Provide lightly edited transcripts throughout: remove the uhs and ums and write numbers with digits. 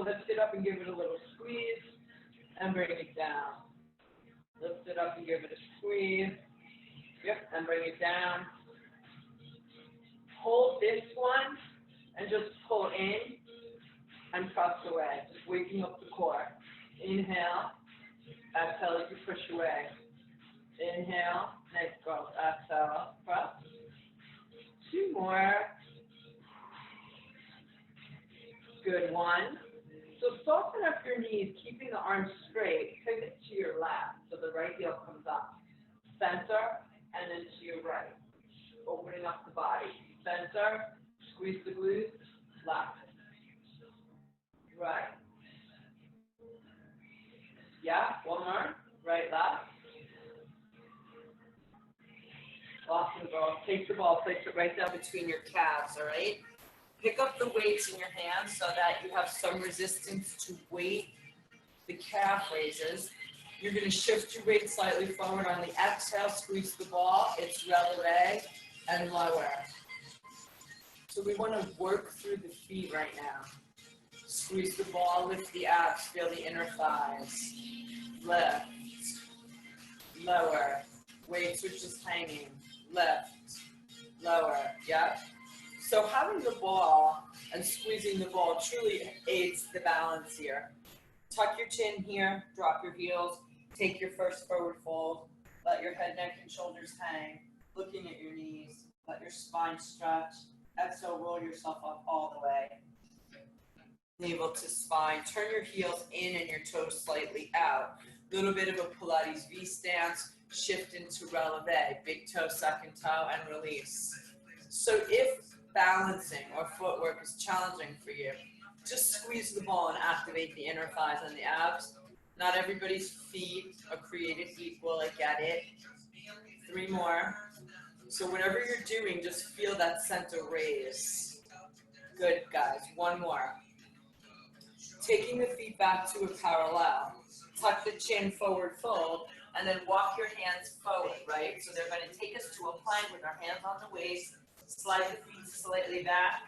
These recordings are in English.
lift it up and give it a little squeeze, and bring it down. Lift it up and give it a squeeze. Yep, and bring it down. Hold this one and just pull in and press away. Just waking up the core. Inhale. Exhale as you push away. Inhale. Nice growth. Exhale. Press. 2 more. Good. 1. So soften up your knees, keeping the arms straight. Pivot to your left so the right heel comes up. Center and then to your right. Opening up the body. Center. Squeeze the glutes. Left. Right. Yeah, 1 more. Right, left. Awesome, girl. Take the ball, place it right down between your calves, all right? Pick up the weights in your hands so that you have some resistance to weight the calf raises. You're going to shift your weight slightly forward on the exhale, squeeze the ball. It's releve and lower. So we want to work through the feet right now. Squeeze the ball, lift the abs, feel the inner thighs. Lift, lower. Weights are just hanging. Lift, lower. Yep. So having the ball and squeezing the ball truly aids the balance here. Tuck your chin here, drop your heels, take your first forward fold, let your head, neck, and shoulders hang, looking at your knees, let your spine stretch, exhale, roll yourself up all the way. Navel to spine, turn your heels in and your toes slightly out. Little bit of a Pilates V stance, shift into releve, big toe, second toe, and release. So if balancing or footwork is challenging for you, just squeeze the ball and activate the inner thighs and the abs. Not everybody's feet are created equal, I get it. 3 more. So whatever you're doing, just feel that center raise. Good, guys. 1 more. Taking the feet back to a parallel. Tuck the chin, forward fold, and then walk your hands forward, right? So they're going to take us to a plank with our hands on the waist, slide the feet slightly back,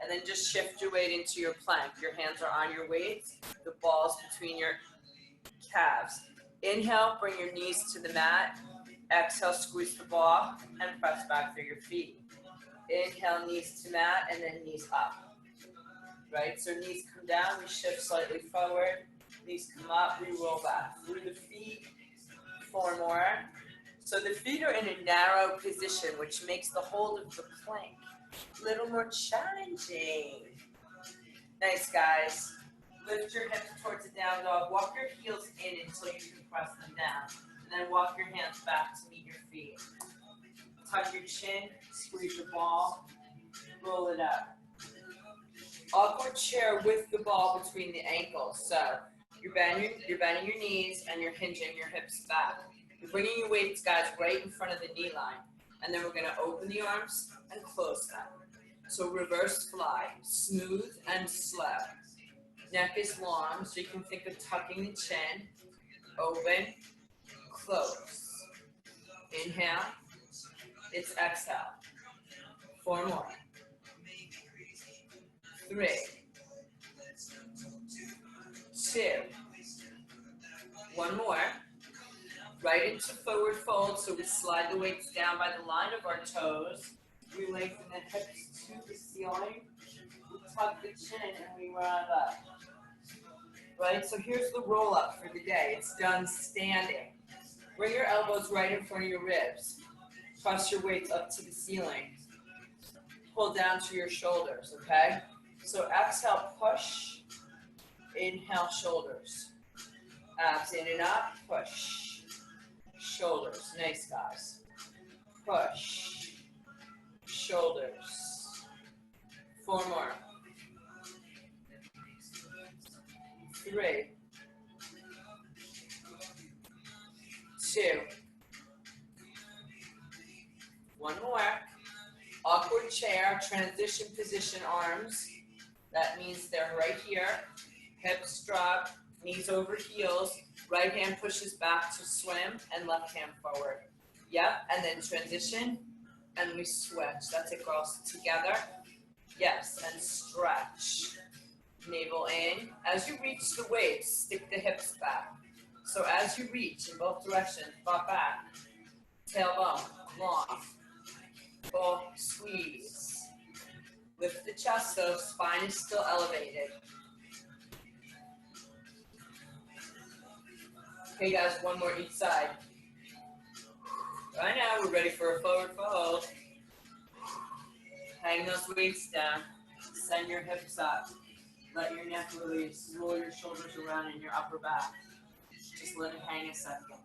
and then just shift your weight into your plank. Your hands are on your weights, the ball's between your calves. Inhale, bring your knees to the mat. Exhale, squeeze the ball, and press back through your feet. Inhale, knees to mat, and then knees up. Right, so knees come down, we shift slightly forward. Knees come up, we roll back through the feet. 4 more. So the feet are in a narrow position, which makes the hold of the plank a little more challenging. Nice, guys. Lift your hips towards the down dog. Walk your heels in until you can press them down. And then walk your hands back to meet your feet. Tuck your chin, squeeze your ball, roll it up. Awkward chair with the ball between the ankles. So you're bending your knees and you're hinging your hips back. You're bringing your weights, guys, right in front of the knee line. And then we're going to open the arms and close them. So reverse fly, smooth and slow. Neck is long, so you can think of tucking the chin. Open, close. Inhale. It's exhale. 4 more. 3, 2, 1 more. Right into forward fold, so we slide the weights down by the line of our toes. We lengthen the hips to the ceiling. We tuck the chin and we rise up. Right, so here's the roll up for the day. It's done standing. Bring your elbows right in front of your ribs. Press your weights up to the ceiling. Pull down to your shoulders, okay? So exhale, push. Inhale, shoulders. Abs in and up, push. Shoulders, nice, guys. Push. Shoulders. 4 more. 3, 2, 1 more. Awkward chair, transition position arms. That means they're right here. Hips drop, knees over heels. Right hand pushes back to swim and left hand forward. Yep, and then transition and we switch. That's it, girls. Together. Yes, and stretch. navel in. As you reach the waist, stick the hips back. So as you reach in both directions, butt back, tailbone, long, pull, squeeze. Lift the chest so spine is still elevated. Okay guys, one more each side. Right now we're ready for a forward fold. Hang those weights down. Send your hips up. Let your neck release. Roll your shoulders around in your upper back. Just let it hang a second.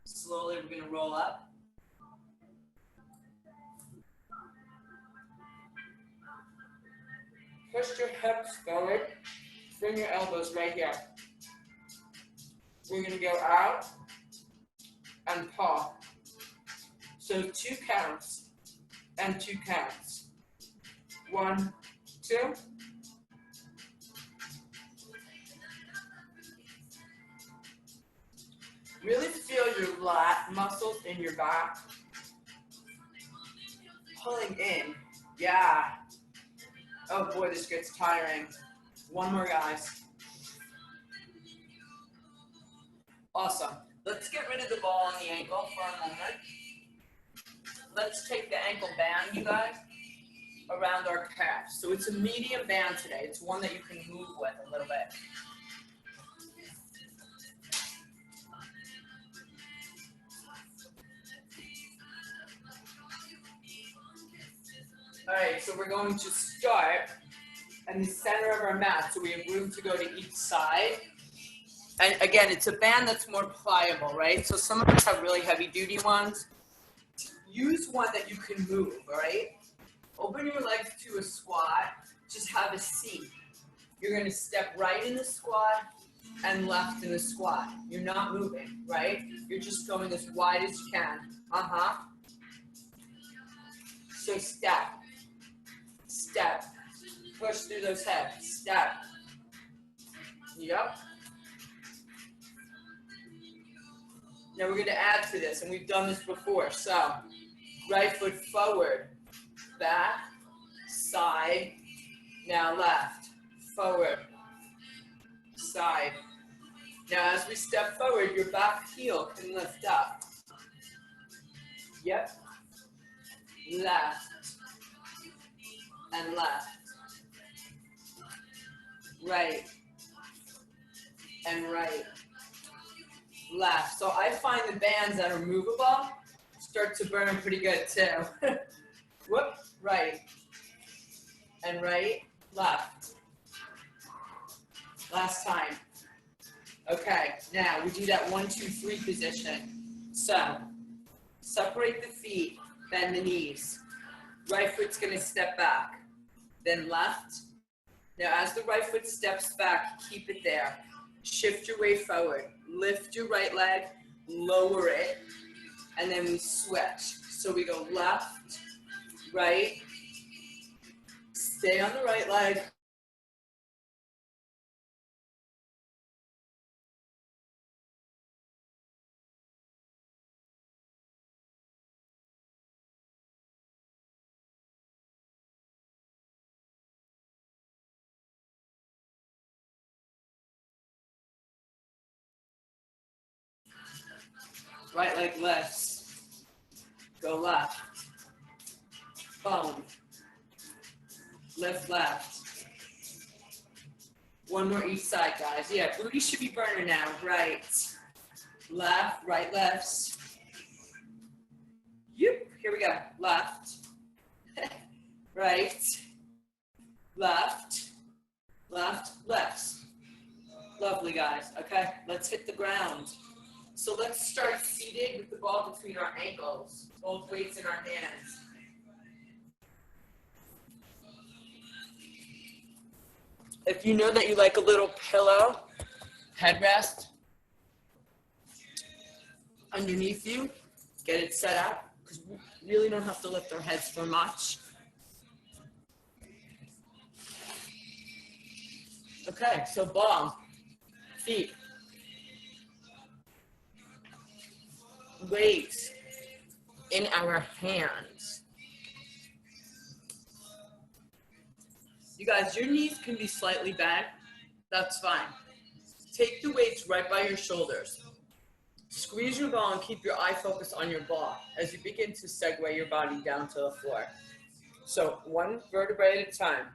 Slowly we're going to roll up. Push your hips forward. Bring your elbows right here. We're going to go out and pull. So 2 counts and 2 counts. 1, 2. Really feel your lat muscles in your back. Pulling in. Yeah. Oh boy, this gets tiring. One more, guys. Awesome. Let's get rid of the ball and the ankle for a moment. Let's take the ankle band, you guys, around our calf. So it's a medium band today. It's one that you can move with a little bit. All right, so we're going to start in the center of our mat, so we have room to go to each side. And again, it's a band that's more pliable, right? So some of us have really heavy duty ones. Use one that you can move, all right? Open your legs to a squat, just have a seat. You're gonna step right in the squat and left in the squat. You're not moving, right? You're just going as wide as you can. So step, step, push through those hips, step. Yep. Now we're gonna add to this, and we've done this before. So, right foot forward, back, side, now left, forward, side. Now as we step forward, your back heel can lift up. Yep. Left and left. Right and right. Left. So I find the bands that are movable start to burn pretty good too. Whoop, right and right, left. Last time. Okay, now we do that 1, 2, 3 position. So separate the feet, bend the knees. Right foot's gonna step back, then left. Now as the right foot steps back, keep it there. Shift your weight forward. Lift your right leg, lower it, and then we switch. So we go left, right, stay on the right leg. Right leg lifts. Go left. Boom. Lift left. One more each side, guys. Yeah, booty should be burning now. Right. Left, right lifts. Yep. Here we go. Left. Right. Left. Left. Left. Lovely, guys. Okay, let's hit the ground. So let's start seated with the ball between our ankles, both weights in our hands. If you know that you like a little pillow, headrest underneath you, get it set up, because we really don't have to lift our heads for much. Okay, so ball, feet, weights in our hands. You guys, your knees can be slightly bent. That's fine. Take the weights right by your shoulders. Squeeze your ball and keep your eye focused on your ball as you begin to segue your body down to the floor. So one vertebrae at a time.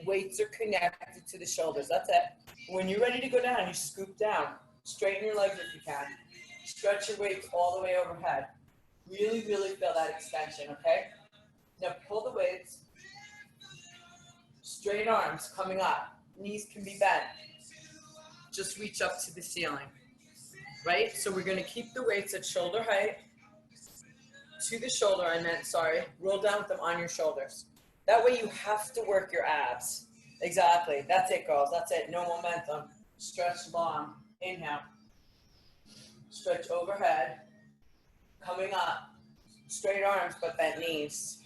Weights are connected to the shoulders. That's it. When you're ready to go down, you scoop down. Straighten your legs if you can. Stretch your weights all the way overhead. Really, really feel that extension, okay? Now pull the weights. Straight arms coming up. Knees can be bent. Just reach up to the ceiling, right? So we're gonna keep the weights at shoulder height. To the shoulder, sorry. Roll down with them on your shoulders. That way you have to work your abs. Exactly. That's it, girls. That's it. No momentum. Stretch long. Inhale. Stretch overhead. Coming up. Straight arms, but bent knees.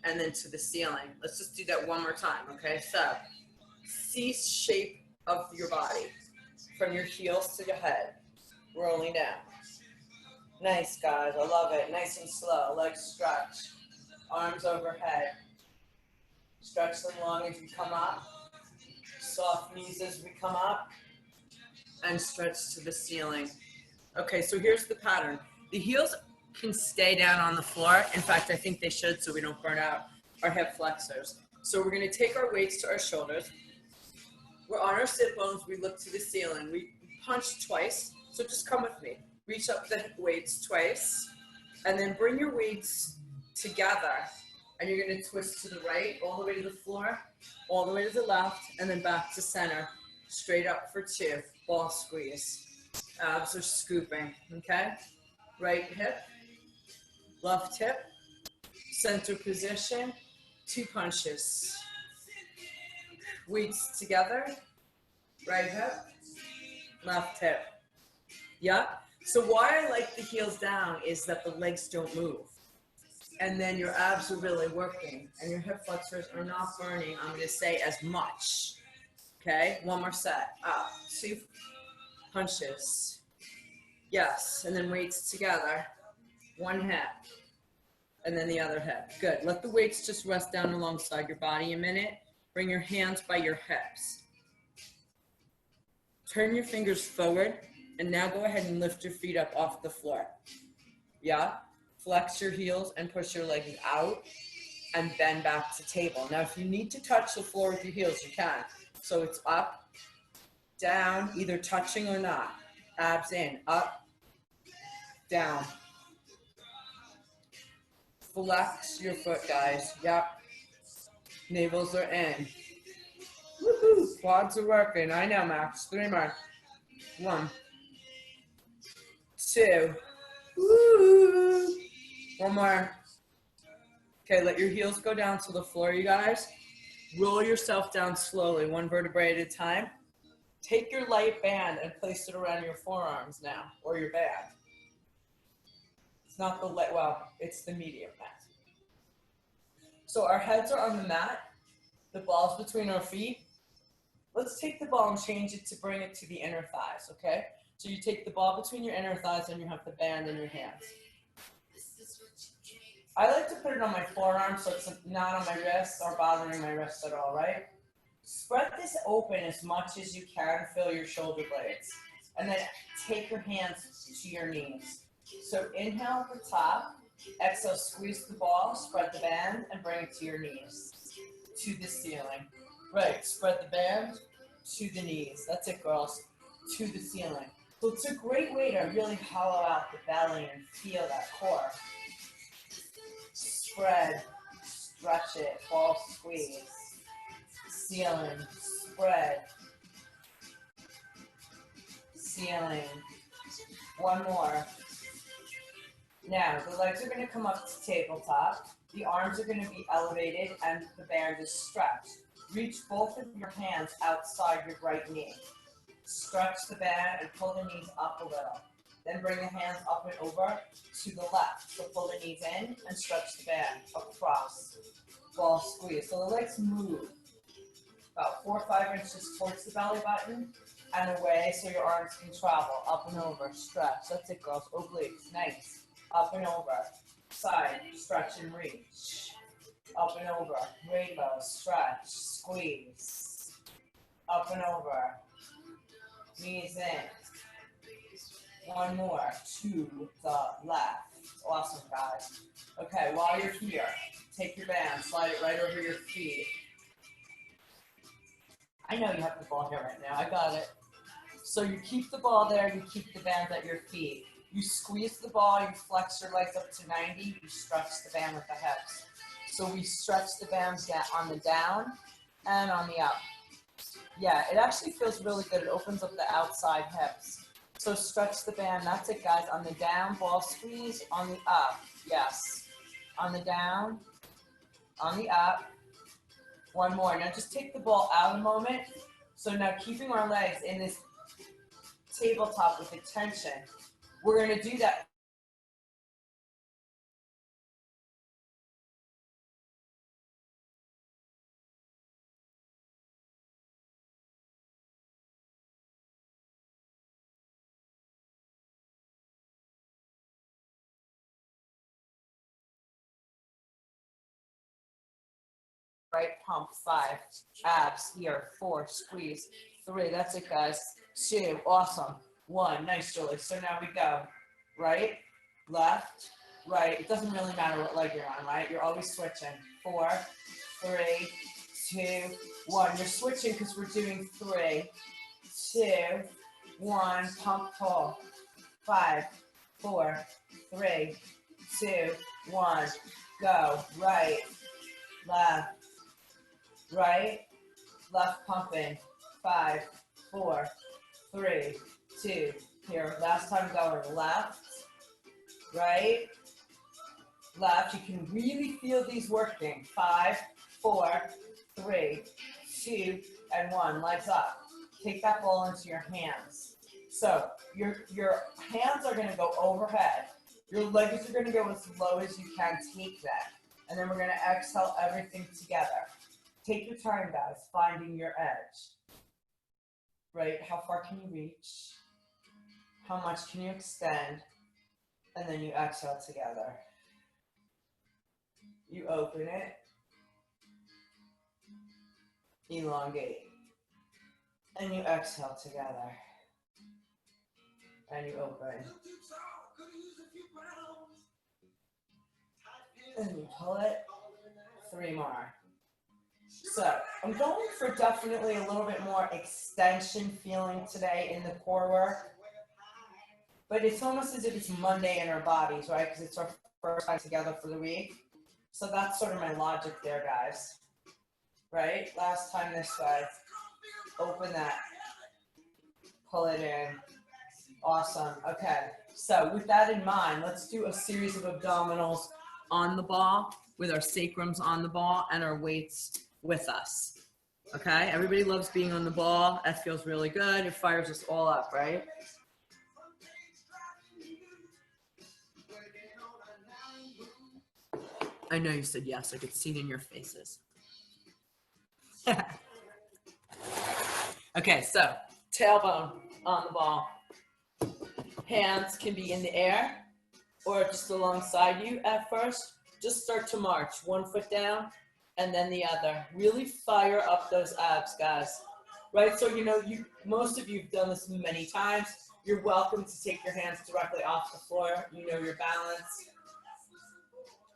And then to the ceiling. Let's just do that one more time, okay? So, C shape of your body. From your heels to your head. Rolling down. Nice, guys. I love it. Nice and slow. Legs stretch. Arms overhead. Stretch them long as you come up. Soft knees as we come up. And stretch to the ceiling. Okay, so here's the pattern. The heels can stay down on the floor. In fact, I think they should so we don't burn out our hip flexors. So we're going to take our weights to our shoulders. We're on our sit bones. We look to the ceiling. We punch twice. So just come with me. Reach up the weights twice. And then bring your weights together. And you're going to twist to the right, all the way to the floor, all the way to the left, and then back to center. Straight up for 2. Ball squeeze. Abs are scooping, okay? Right hip, left hip, center position, 2 punches. Weights together, right hip, left hip. Yeah? So why I like the heels down is that the legs don't move. And then your abs are really working and your hip flexors are not burning, I'm gonna say, as much. Okay, one more set. Up, 2 punches. Yes, and then weights together. 1 hip, and then the other hip. Good, let the weights just rest down alongside your body a minute. Bring your hands by your hips. Turn your fingers forward, and now go ahead and lift your feet up off the floor. Yeah? Flex your heels and push your legs out and bend back to table. Now, if you need to touch the floor with your heels, you can. So it's up, down, either touching or not. Abs in, up, down. Flex your foot, guys. Yep. Navels are in. Woohoo! Quads are working. I know, Max. 3 more. 1, 2. Woo! 1 more. Okay, let your heels go down to the floor, you guys. Roll yourself down slowly, 1 vertebrae at a time. Take your light band and place it around your forearms now, or your band. It's not the light, well, it's the medium mat. So our heads are on the mat, the ball's between our feet. Let's take the ball and change it to bring it to the inner thighs, okay? So you take the ball between your inner thighs and you have the band in your hands. I like to put it on my forearm so it's not on my wrists or bothering my wrists at all, right? Spread this open as much as you can, fill your shoulder blades. And then take your hands to your knees. So inhale at the top, exhale, squeeze the ball, spread the band, and bring it to your knees, to the ceiling. Right, spread the band to the knees. That's it, girls, to the ceiling. So it's a great way to really hollow out the belly and feel that core. Spread, stretch it, ball squeeze. Ceiling, spread. Ceiling. 1 more. Now, the legs are going to come up to tabletop. The arms are going to be elevated and the band is stretched. Reach both of your hands outside your right knee. Stretch the band and pull the knees up a little. Then bring the hands up and over to the left. So pull the knees in and stretch the band across. Ball squeeze. So the legs move about 4 or 5 inches towards the belly button and away so your arms can travel up and over. Stretch. That's it, girls. Obliques. Nice. Up and over. Side. Stretch and reach. up and over, rainbow, stretch, squeeze, up and over, knees in, one more, to the left, awesome guys. Okay, while you're here, take your band, slide it right over your feet. I know you have the ball here right now, I got it. So you keep the ball there, you keep the band at your feet. You squeeze the ball, you flex your legs up to 90, you stretch the band with the hips. So we stretch the bands on the down and on the up. Yeah, it actually feels really good. It opens up the outside hips. So stretch the band, that's it guys. On the down, ball squeeze, on the up, yes. On the down, on the up. One more, now just take the ball out a moment. So now keeping our legs in this tabletop with the tension, we're gonna do that. Right pump, 5, abs here, 4, squeeze, 3, that's it guys, 2, awesome, 1, nice Julie. So now we go, right, left, right, it doesn't really matter what leg you're on, right, you're always switching, 4, 3, 2, 1, you're switching because we're doing 3, 2, 1, pump, pull, 5, 4, 3, 2, 1, go, right, left, right, left pumping, 5, 4, 3, 2, here, last time going, left, right, left, you can really feel these working, 5, 4, 3, 2, and 1, legs up, take that ball into your hands, so your hands are going to go overhead, your legs are going to go as low as you can, take that, and then we're going to exhale everything together. Take your time, guys, finding your edge. Right? How far can you reach? How much can you extend? And then you exhale together. You open it. Elongate. And you exhale together. And you open. And you pull it. 3 more. So I'm going for definitely a little bit more extension feeling today in the core work, but it's almost as if it's Monday in our bodies, right? Because it's our first time together for the week. So that's sort of my logic there, guys. Right? Last time this way. Open that. Pull it in. Awesome. Okay. So with that in mind, let's do a series of abdominals on the ball with our sacrums on the ball and our weights with us. Okay, everybody loves being on the ball. That feels really good. It fires us all up, right? I know you said yes. I could see it in your faces. Okay, so tailbone on the ball. Hands can be in the air or just alongside you at first. Just start to march. 1 foot down and then the other. Really fire up those abs, guys. Right? So, most of you have done this many times. You're welcome to take your hands directly off the floor. You know your balance.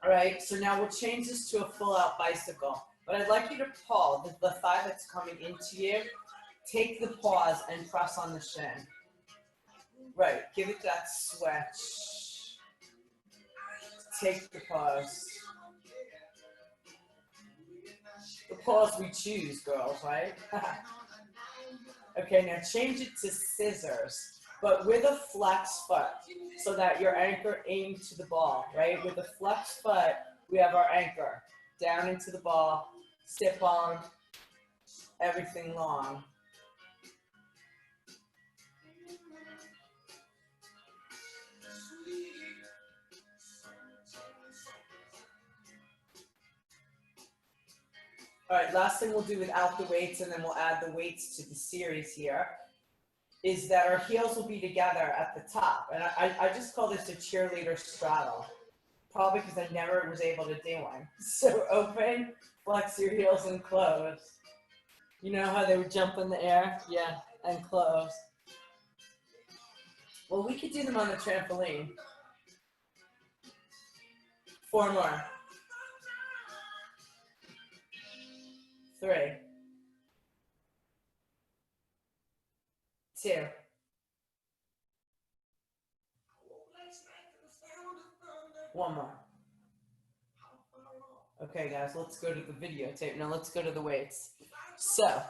All right, so now we'll change this to a full-out bicycle. But I'd like you to pull the thigh that's coming into you. Take the pause and press on the shin. Right, give it that switch. Take the pause. The pause we choose, girls, right? Okay, now change it to scissors, but with a flex foot so that your anchor aimed to the ball, right? With a flex foot, we have our anchor down into the ball, sit bone, everything long. All right, last thing we'll do without the weights, and then we'll add the weights to the series here, is that our heels will be together at the top. And I just call this a cheerleader straddle. Probably because I never was able to do one. So open, flex your heels and close. You know how they would jump in the air? Yeah, and close. Well, we could do them on the trampoline. 4 more. 3. 2. One more. Okay, guys, let's go to the videotape. Now let's go to the weights. So,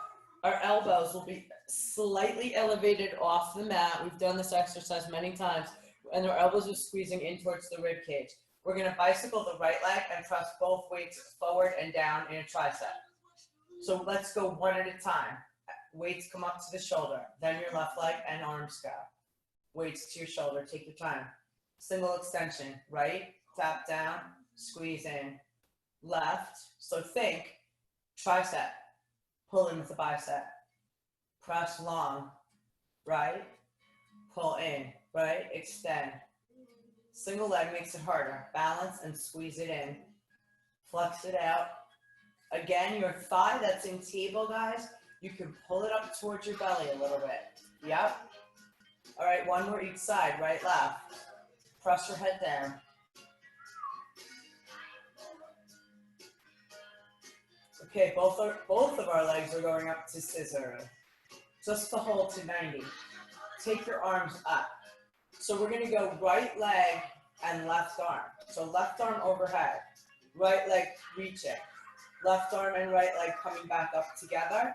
our elbows will be slightly elevated off the mat. We've done this exercise many times, and our elbows are squeezing in towards the rib cage. We're going to bicycle the right leg and press both weights forward and down in a tricep. So let's go one at a time. Weights come up to the shoulder, then your left leg and arms go. Weights to your shoulder, take your time. Single extension, right, tap down, squeeze in, left. So think tricep, pull in with the bicep, press long, right, pull in, right, extend. Single leg makes it harder. Balance and squeeze it in. Flex it out. Again, your thigh that's in table, guys, you can pull it up towards your belly a little bit. Yep. All right, one more each side, right, left. Press your head down. Okay, both of our legs are going up to scissor. Just to hold to 90. Take your arms up. So we're gonna go right leg and left arm. So left arm overhead, right leg reaching. Left arm and right leg coming back up together,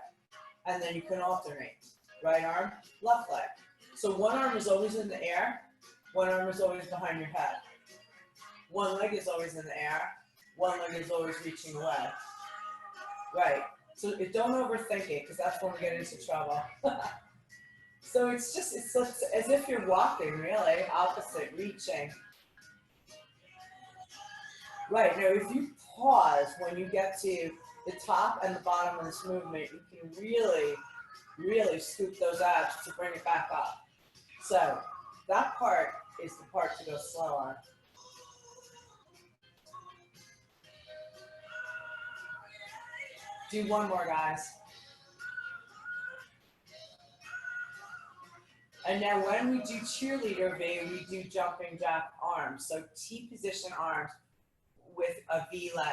and then you can alternate. Right arm, left leg. So one arm is always in the air, one arm is always behind your head. One leg is always in the air, one leg is always reaching away. Right, so don't overthink it, because that's when we get into trouble. So it's as if you're walking, really, opposite, reaching. Right, now if you pause when you get to the top and the bottom of this movement, you can really, really scoop those abs to bring it back up. So that part is the part to go slow on. Do one more, guys. And now when we do cheerleader V, we do jumping jack arms. So T position arms with a V leg,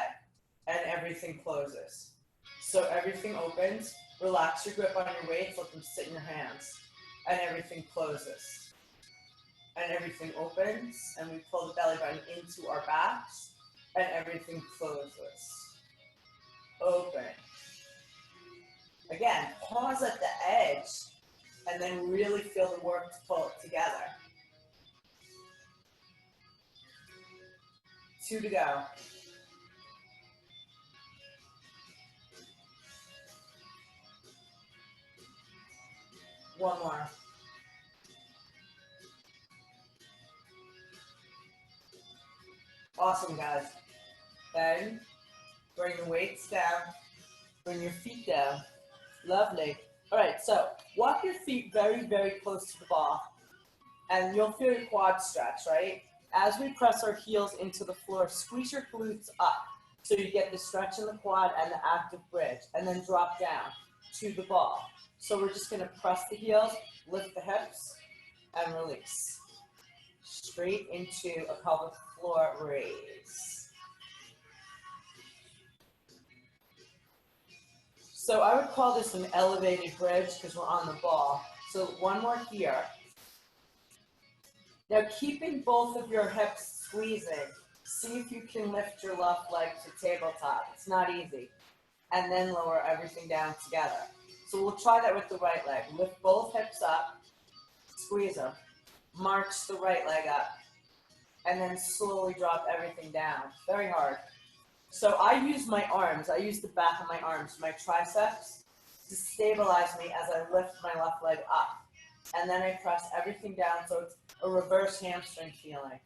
and everything closes. So everything opens, relax your grip on your weights, let them sit in your hands, and everything closes. And everything opens, and we pull the belly button into our backs, and everything closes. Open. Again, pause at the edge, and then really feel the work to pull it together. 2 to go. One more. Awesome, guys. Then bring the weights down, bring your feet down. Lovely. All right, so walk your feet very, very close to the ball, and you'll feel your quad stretch, right? As we press our heels into the floor, squeeze your glutes up so you get the stretch in the quad and the active bridge, and then drop down to the ball. So we're just gonna press the heels, lift the hips, and release. Straight into a pelvic floor raise. So I would call this an elevated bridge because we're on the ball. So one more here. Now keeping both of your hips squeezing, see if you can lift your left leg to tabletop. It's not easy. And then lower everything down together. So we'll try that with the right leg. Lift both hips up, squeeze them. March the right leg up. And then slowly drop everything down. Very hard. So I use my arms. I use the back of my arms, my triceps, to stabilize me as I lift my left leg up. And then I press everything down, so it's a reverse hamstring feeling.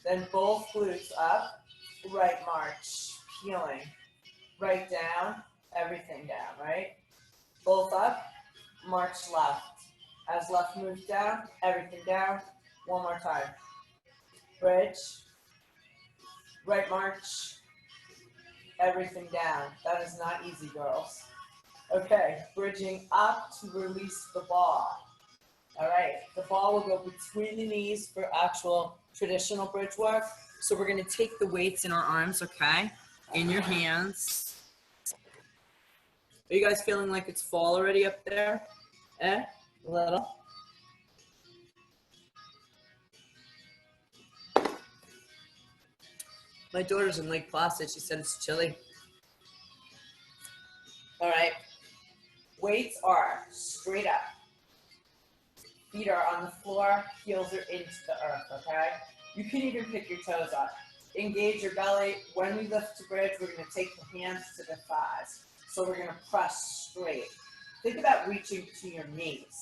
Then both glutes up, right march, peeling. Right down, everything down, right? Both up, march left. As left moves down, everything down. One more time. Bridge, Right march everything down. That is not easy, girls. Okay, bridging up to release the ball. All right, the ball will go between the knees for actual traditional bridge work. So we're gonna take the weights in our arms, okay? In your hands. Are you guys feeling like it's fall already up there? A little. My daughter's in Lake Placid. She said it's chilly. All right. Weights are straight up. Feet are on the floor. Heels are into the earth, okay? You can even pick your toes up. Engage your belly. When we lift to bridge, we're going to take the hands to the thighs. So we're going to press straight. Think about reaching to your knees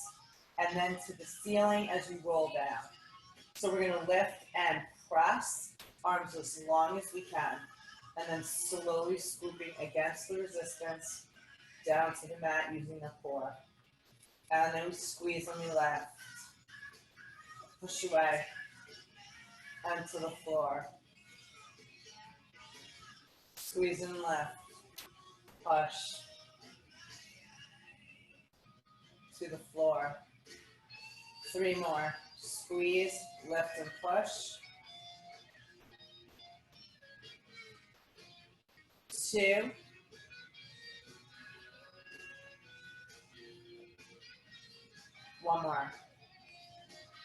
and then to the ceiling as you roll down. So we're going to lift and press, arms as long as we can, and then slowly scooping against the resistance down to the mat using the core. And then we squeeze on the left, push away, and to the floor. Squeeze in left, push, to the floor. 3 more. Squeeze, lift, and push. 2. 1 more.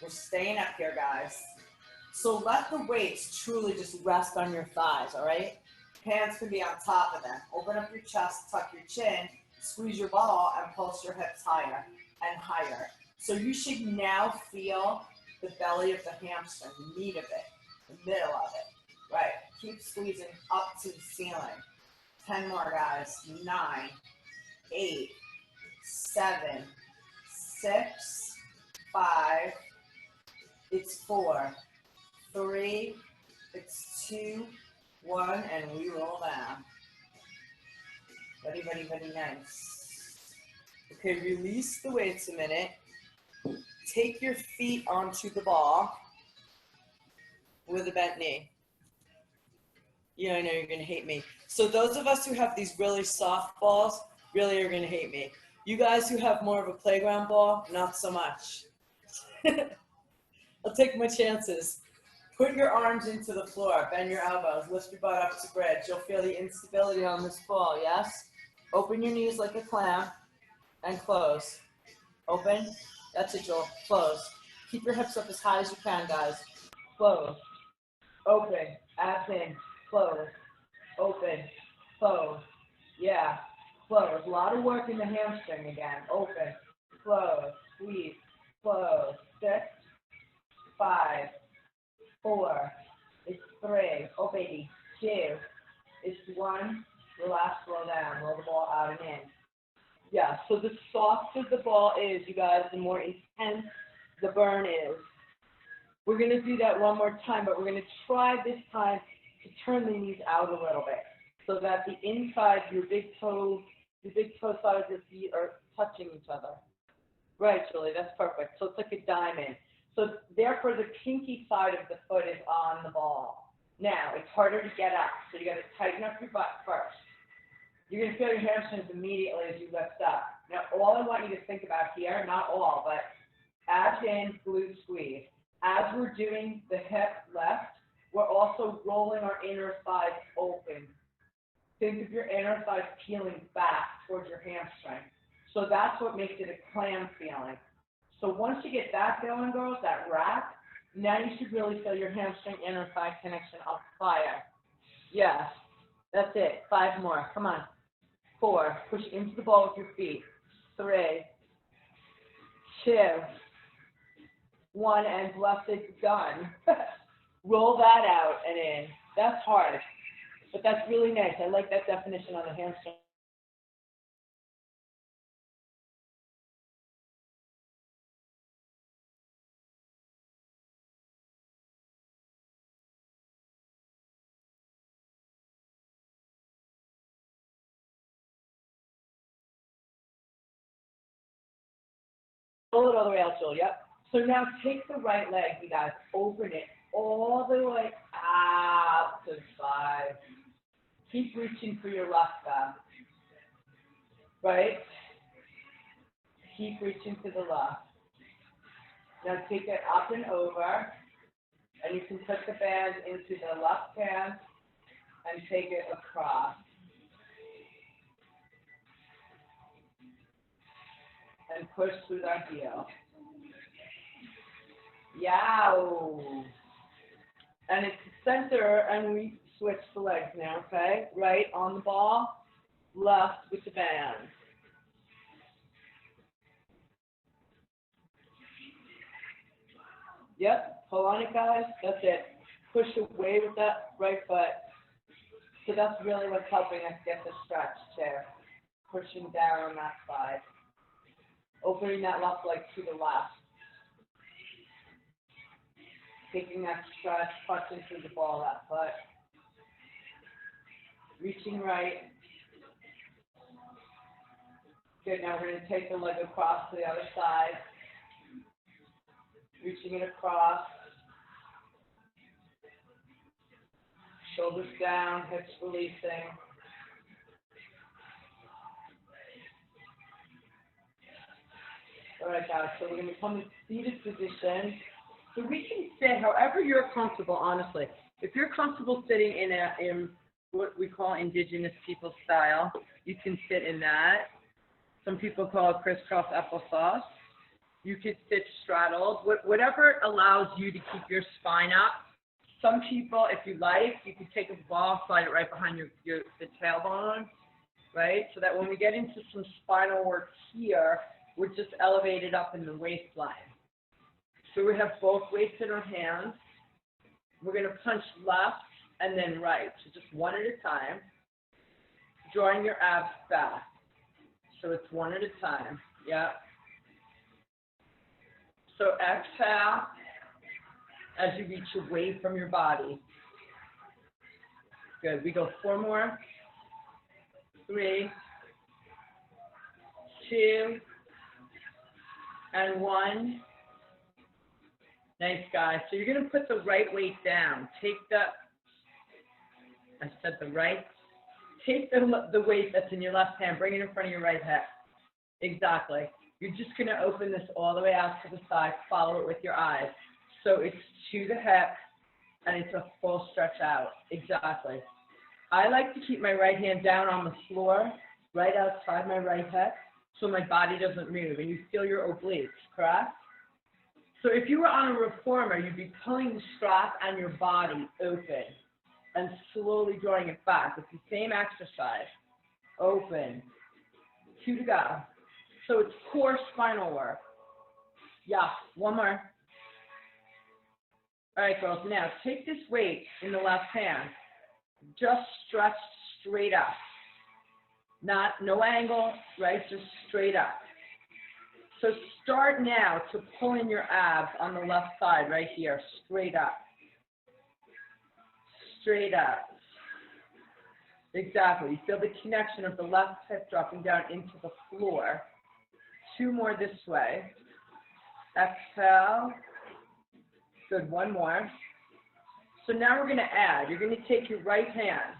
We're staying up here, guys. So let the weights truly just rest on your thighs, all right? Hands can be on top of them. Open up your chest, tuck your chin, squeeze your ball, and pulse your hips higher and higher. So you should now feel the belly of the hamstring, the meat of it, the middle of it. Right. Keep squeezing up to the ceiling. 10 more, guys. 9, 8, 7, 6, 5. It's 4, 3. It's 2, 1, and we roll down. Very, very, very nice. Okay, release the weights a minute. Take your feet onto the ball with a bent knee. Yeah, I know you're going to hate me. So those of us who have these really soft balls really are going to hate me. You guys who have more of a playground ball, not so much. I'll take my chances. Put your arms into the floor, bend your elbows, lift your butt up to bridge. You'll feel the instability on this ball, yes? Open your knees like a clam and close. Open. That's it, Joel. Close. Keep your hips up as high as you can, guys. Close. Open. Abs in. Close. Open. Close. Yeah. Close. A lot of work in the hamstring again. Open. Close. Squeeze. Close. 6, 5, 4. It's 3. Oh, baby. 2. It's 1. Relax. Roll down. Roll the ball out and in. Yeah, so the softer the ball is, you guys, the more intense the burn is. We're going to do that one more time, but we're going to try this time to turn the knees out a little bit so that the inside, your big toe side of your feet are touching each other. Right, Julie, that's perfect. So it's like a diamond. So therefore, the pinky side of the foot is on the ball. Now, it's harder to get up, so you got to tighten up your butt first. You're going to feel your hamstrings immediately as you lift up. Now, all I want you to think about here, not all, but abs in, glute squeeze. As we're doing the hip lift, we're also rolling our inner thighs open. Think of your inner thighs peeling back towards your hamstring. So that's what makes it a clam feeling. So once you get that going, girls, that wrap, now you should really feel your hamstring inner thigh connection up higher. Yes, that's it. 5 more. Come on. 4, push into the ball with your feet. 3, 2, 1, and blessed done. Roll that out and in. That's hard, but that's really nice. I like that definition on the hamstring. Roll it all the way out, Jill. Yep. So now take the right leg, you guys, open it all the way out to the side. Keep reaching for your left back. Right? Keep reaching to the left. Now take it up and over, and you can put the band into the left hand and take it across. And push through that heel. Yow! And it's center, and we switch the legs now, okay? Right on the ball, left with the band. Yep, pull on it, guys. That's it. Push away with that right foot. So that's really what's helping us get the stretch too. Pushing down on that side. Opening that left leg to the left. Taking that stretch, punching through the ball, that foot. Reaching right. Good, now we're going to take the leg across to the other side. Reaching it across. Shoulders down, hips releasing. All right, guys, so we're going to come in seated position. So we can sit however you're comfortable, honestly. If you're comfortable sitting in what we call indigenous people style, you can sit in that. Some people call it crisscross applesauce. You could sit straddled, whatever allows you to keep your spine up. Some people, if you like, you can take a ball, slide it right behind the tailbone, right? So that when we get into some spinal work here, we're just elevated up in the waistline. So we have both weights in our hands. We're going to punch left and then right. So just one at a time, drawing your abs back. So it's one at a time. Yeah. So exhale as you reach away from your body. Good. We go 4 more. 3, 2, and 1. Nice, guys. So you're going to put the right weight down. Take the weight that's in your left hand, bring it in front of your right hip. Exactly. You're just going to open this all the way out to the side, follow it with your eyes. So it's to the hip, and it's a full stretch out. Exactly. I like to keep my right hand down on the floor, right outside my right hip, so my body doesn't move, and you feel your obliques, correct? So if you were on a reformer, you'd be pulling the strap and your body open and slowly drawing it back. It's the same exercise. Open. 2 to go. So it's core spinal work. Yeah, 1 more. All right, girls, now take this weight in the left hand. Just stretch straight up. No angle, right? Just straight up. So start now to pull in your abs on the left side right here, straight up. Straight up. Exactly. You feel the connection of the left hip dropping down into the floor. 2 more this way. Exhale. Good. 1 more. So now we're going to add. You're going to take your right hand.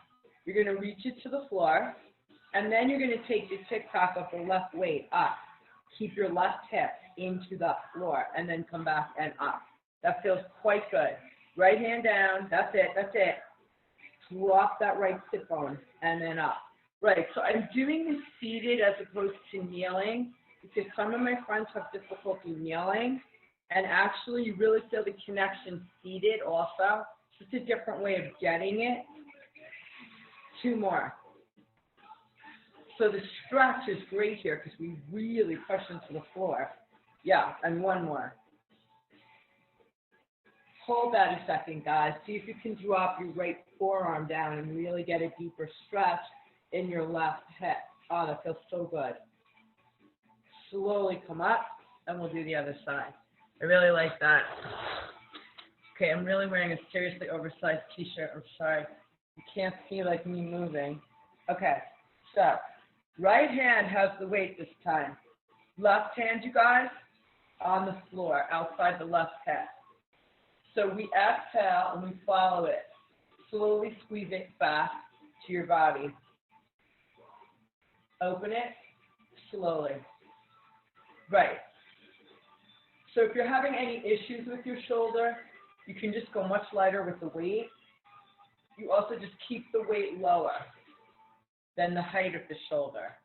You're going to reach it to the floor. And then you're going to take the tick-tock of the left weight up. Keep your left hip into the floor and then come back and up. That feels quite good. Right hand down. That's it. That's it. Drop that right sit bone and then up. Right. So I'm doing this seated as opposed to kneeling because some of my friends have difficulty kneeling. And actually, you really feel the connection seated also. It's just a different way of getting it. 2 more. So the stretch is great here because we really push into the floor. Yeah, and 1 more. Hold that a second, guys. See if you can drop your right forearm down and really get a deeper stretch in your left hip. Oh, that feels so good. Slowly come up, and we'll do the other side. I really like that. Okay, I'm really wearing a seriously oversized t-shirt. I'm sorry. You can't see like me moving. Okay, so right hand has the weight this time. Left hand, you guys, on the floor, outside the left hip. So we exhale and we follow it. Slowly squeeze it back to your body. Open it slowly. Right. So if you're having any issues with your shoulder, you can just go much lighter with the weight. You also just keep the weight lower than the height of the shoulder.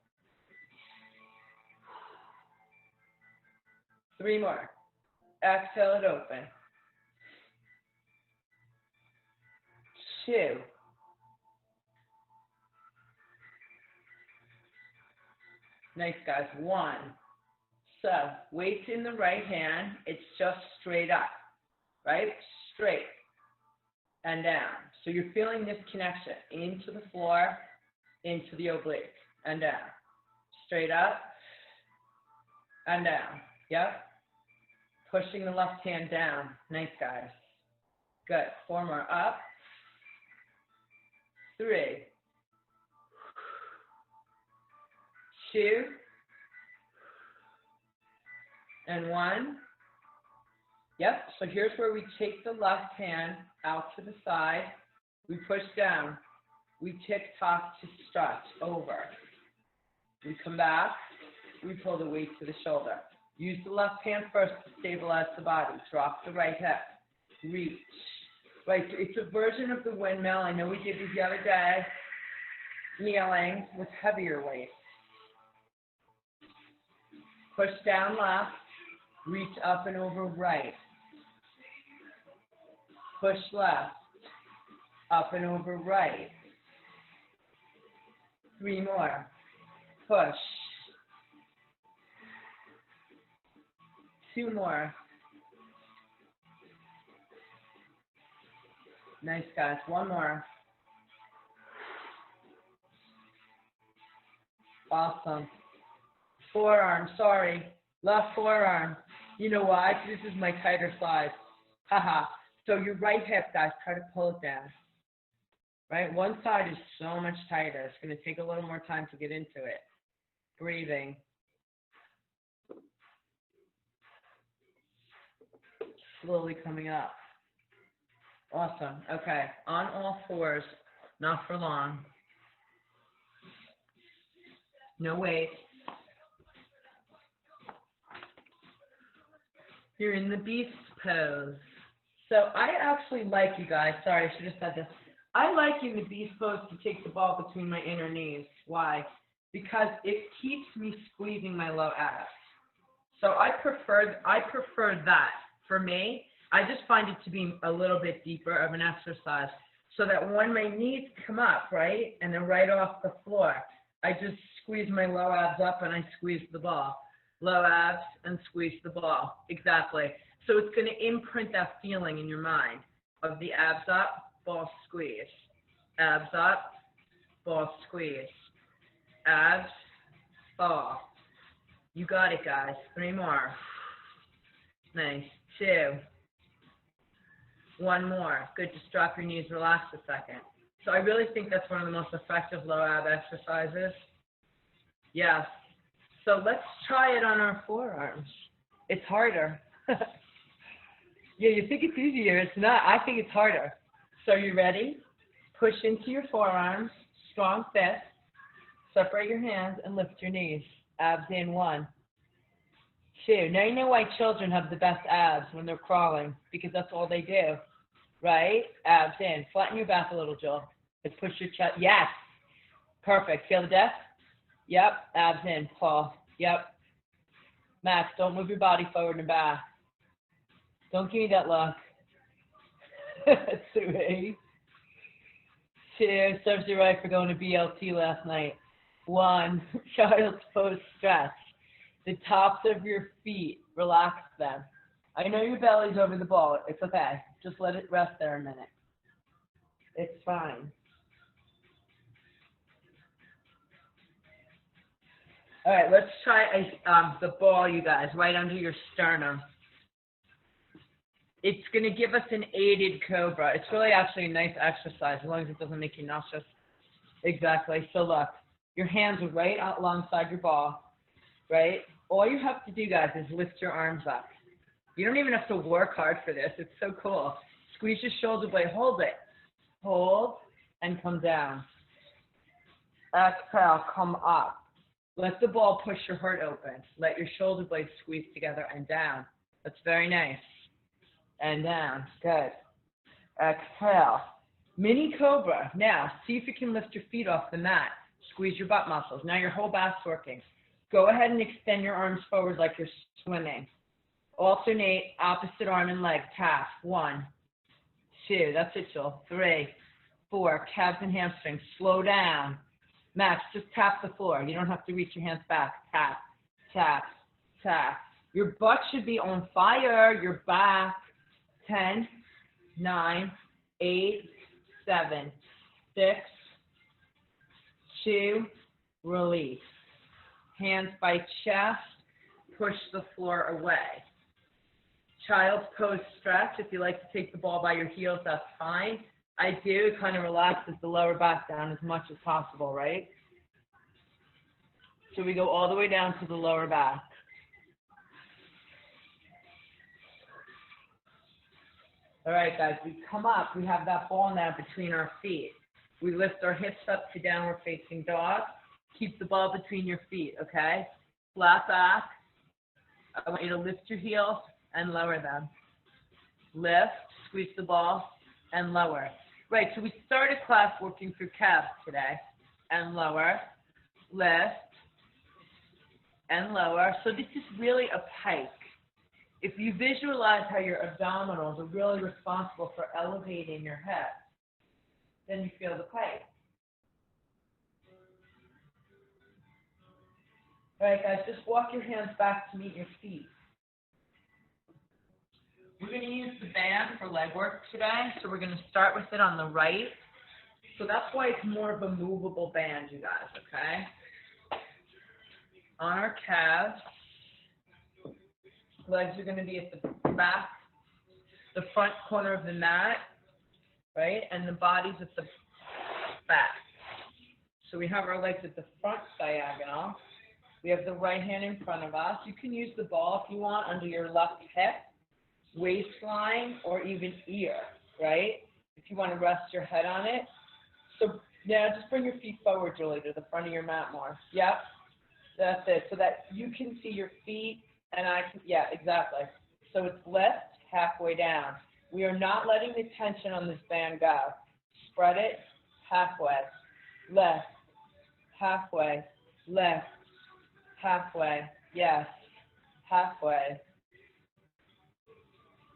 3 more. Exhale it open. 2. Nice, guys. 1. So, weight's in the right hand. It's just straight up, right? Straight and down. So you're feeling this connection into the floor, into the oblique, and down. Straight up and down. Yep. Pushing the left hand down. Nice, guys. Good. 4 more. Up. 3. 2. And 1. Yep. So here's where we take the left hand out to the side. We push down. We tick-tock to stretch over. We come back. We pull the weight to the shoulder. Use the left hand first to stabilize the body. Drop the right hip. Reach. Right, so it's a version of the windmill. I know we did this the other day. Kneeling with heavier weight. Push down left. Reach up and over right. Push left. Up and over right. 3 more. Push. 2 more. Nice, guys. 1 more. Awesome. Forearm, sorry. Left forearm. You know why? This is my tighter side. Haha. So your right hip, guys, try to pull it down. Right? One side is so much tighter. It's going to take a little more time to get into it. Breathing. Slowly coming up. Awesome. Okay. On all fours. Not for long. No weight. You're in the beast pose. So I actually like, you guys, sorry, I should have said this. I like in the beast pose to take the ball between my inner knees. Why? Because it keeps me squeezing my low abs. So I prefer that. For me, I just find it to be a little bit deeper of an exercise so that when my knees come up, right, and they're right off the floor, I just squeeze my low abs up and I squeeze the ball. Low abs and squeeze the ball. Exactly. So it's going to imprint that feeling in your mind of the abs up, ball squeeze. Abs up, ball squeeze. Abs, ball. You got it, guys. 3 more. Nice. 2. 1 more. Good. Just drop your knees, relax a second. So I really think that's one of the most effective low ab exercises. Yes. So let's try it on our forearms. It's harder. Yeah, you think it's easier. It's not. I think it's harder. So you ready? Push into your forearms. Strong fist. Separate your hands and lift your knees. Abs in. 1. 2. Now you know why children have the best abs when they're crawling, because that's all they do, right? Abs in. Flatten your back a little, Joel. And push your chest. Yes. Perfect. Feel the depth? Yep. Abs in. Pull. Yep. Max, don't move your body forward and back. Don't give me that look. 3. 2. Serves you right for going to BLT last night. 1. Child's pose stretch. The tops of your feet, relax them. I know your belly's over the ball. It's okay. Just let it rest there a minute. It's fine. All right, let's try the ball, you guys, right under your sternum. It's going to give us an aided cobra. It's really actually a nice exercise, as long as it doesn't make you nauseous. Exactly. So look, your hands are right alongside your ball, right? All you have to do, guys, is lift your arms up. You don't even have to work hard for this. It's so cool. Squeeze your shoulder blade. Hold it. Hold and come down. Exhale, come up. Let the ball push your heart open. Let your shoulder blades squeeze together and down. That's very nice. And down. Good. Exhale. Mini cobra. Now, see if you can lift your feet off the mat. Squeeze your butt muscles. Now your whole back's working. Go ahead and extend your arms forward like you're swimming. Alternate opposite arm and leg. Tap. 1, 2. That's it, Jill. 3, 4. Calves and hamstrings. Slow down. Max, just tap the floor. You don't have to reach your hands back. Tap, tap, tap. Your butt should be on fire. Your back. 10, 9, 8, 7, 6, 2, release. Hands by chest. Push the floor away. Child's pose stretch. If you like to take the ball by your heels, that's fine. I do. It kind of relaxes the lower back down as much as possible, right? So we go all the way down to the lower back. All right, guys, we come up. We have that ball now between our feet. We lift our hips up to downward facing dog. Keep the ball between your feet, okay? Flat back. I want you to lift your heels and lower them. Lift, squeeze the ball, and lower. Right, so we started class working through calves today. And lower, lift, and lower. So this is really a pike. If you visualize how your abdominals are really responsible for elevating your head, then you feel the pike. All right, guys, just walk your hands back to meet your feet. We're going to use the band for leg work today, so we're going to start with it on the right. So that's why it's more of a movable band, you guys, okay? On our calves, legs are going to be at the back, the front corner of the mat, right? And the body's at the back. So we have our legs at the front diagonal. We have the right hand in front of us. You can use the ball if you want under your left hip, waistline, or even ear, right? If you want to rest your head on it. So now just bring your feet forward, Julie, to the front of your mat more. Yep, that's it. So that you can see your feet and I can, yeah, exactly. So it's lift, halfway down. We are not letting the tension on this band go. Spread it, halfway, lift, halfway, lift, halfway, yes, halfway.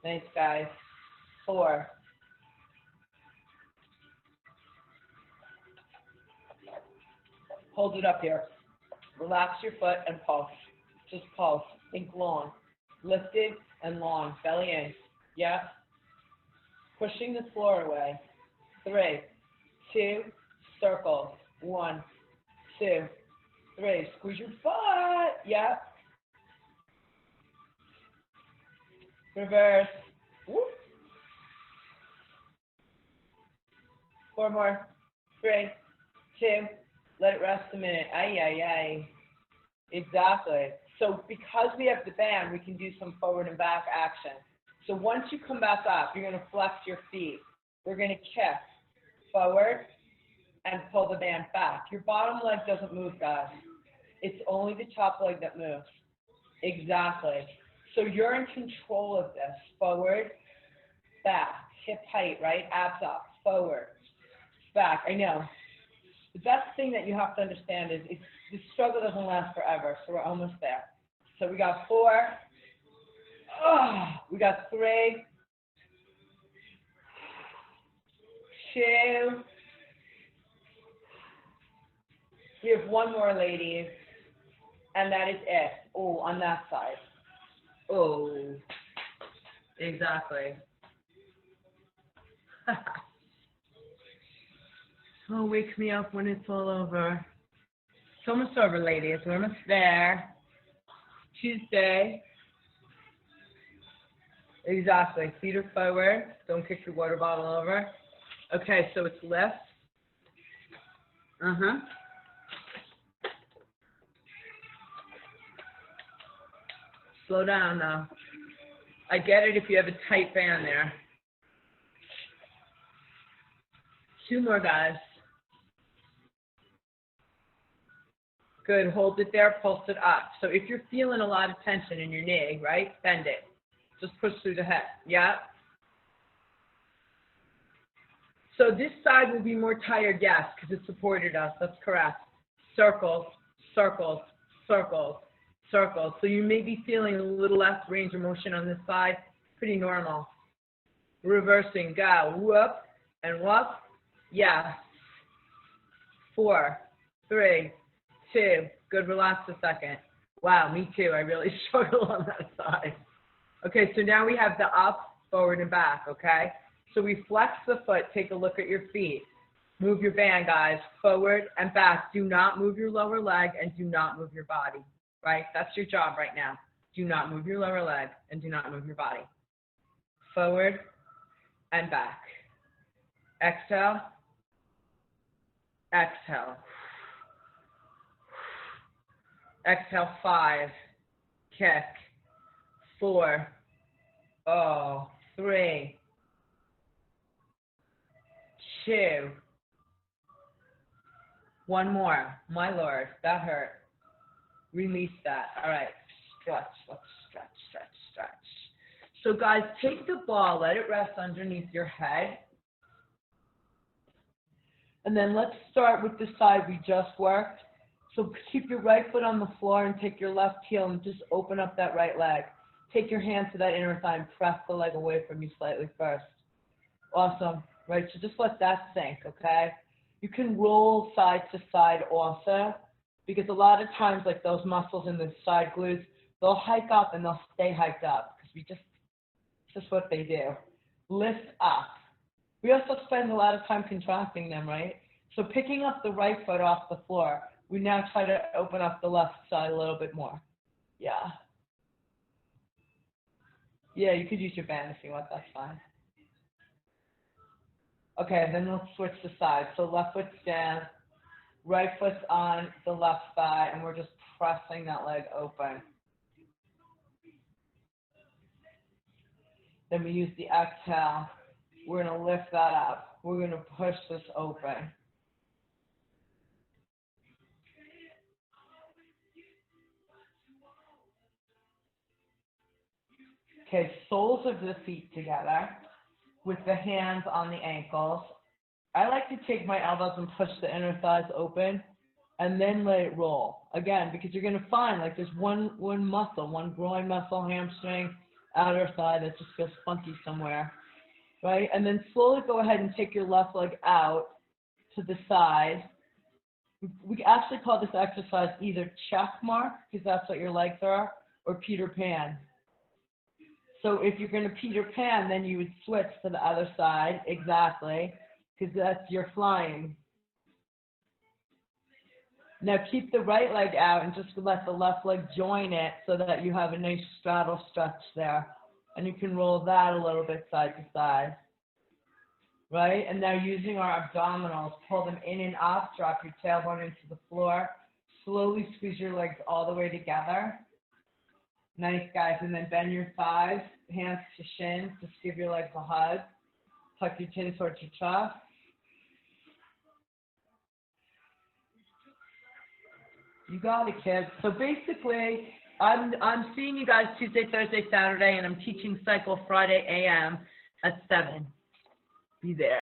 Nice, guys. 4. Hold it up here. Relax your foot and pulse. Just pulse. Think long. Lifted and long. Belly in. Yep. Pushing the floor away. 3, 2, circles. 1, 2, 3. Squeeze your butt. Yep. Reverse. Whoop. 4 more. 3, 2. Let it rest a minute. Ay, ay, ay. Exactly. So because we have the band, we can do some forward and back action. So once you come back up, you're going to flex your feet. We're going to kick forward and pull the band back. Your bottom leg doesn't move, guys. It's only the top leg that moves. Exactly. So you're in control of this. Forward, back, hip height, right? Abs up, forward, back. I know. The best thing that you have to understand is the struggle doesn't last forever, so we're almost there. So we got 4. Oh, we got 3, 2. We have 1 more, ladies, and that is it. Oh, on that side. Oh, exactly. Oh, wake me up when it's all over. It's almost over, ladies. We're almost there. Tuesday. Exactly. Feet are forward. Don't kick your water bottle over. Okay, so it's lift. Slow down now. I get it if you have a tight band there. 2 more, guys. Good, hold it there, pulse it up. So if you're feeling a lot of tension in your knee, right, bend it. Just push through the hip, yeah? So this side will be more tired, yes, because it supported us, that's correct. Circles, circles, circles, circles. So you may be feeling a little less range of motion on this side, pretty normal. Reversing, go, whoop, and whoop, yes. 4, 3, 2, good, relax a second. Wow, me too, I really struggle on that side. Okay, so now we have the up, forward, and back, okay? So we flex the foot, take a look at your feet. Move your band, guys, forward and back. Do not move your lower leg and do not move your body, right? That's your job right now. Do not move your lower leg and do not move your body. Forward and back. Exhale, exhale. Exhale, 5, kick, 4, 3, 2, 1 more. My Lord, that hurt. Release that. All right, stretch, let's stretch, stretch, stretch. So guys, take the ball, let it rest underneath your head. And then let's start with the side we just worked. So keep your right foot on the floor and take your left heel and just open up that right leg. Take your hand to that inner thigh and press the leg away from you slightly first. Awesome, right? So just let that sink, okay? You can roll side to side also, because a lot of times, like those muscles in the side glutes, they'll hike up and they'll stay hiked up, because it's just what they do. Lift up. We also spend a lot of time contracting them, right? So picking up the right foot off the floor, we now try to open up the left side a little bit more. Yeah. Yeah, you could use your band if you want, that's fine. Okay, then let's switch the sides. So left foot's down, right foot's on the left thigh, and we're just pressing that leg open. Then we use the exhale. We're going to lift that up. We're going to push this open. Okay, soles of the feet together with the hands on the ankles. I like to take my elbows and push the inner thighs open and then let it roll. Again, because you're going to find like there's one muscle, one groin muscle, hamstring, outer thigh that just feels funky somewhere, right? And then slowly go ahead and take your left leg out to the side. We actually call this exercise either check mark, because that's what your legs are, or Peter Pan. So if you're going to Peter Pan, then you would switch to the other side, exactly, because that's your flying. Now keep the right leg out and just let the left leg join it so that you have a nice straddle stretch there. And you can roll that a little bit side to side. Right? And now using our abdominals, pull them in and up, drop your tailbone into the floor. Slowly squeeze your legs all the way together. Nice, guys. And then bend your thighs, hands to shins. Just give your legs a hug. Tuck your chin towards your chest. You got it, kids. So basically, I'm seeing you guys Tuesday, Thursday, Saturday, and I'm teaching Cycle Friday a.m. at 7. Be there.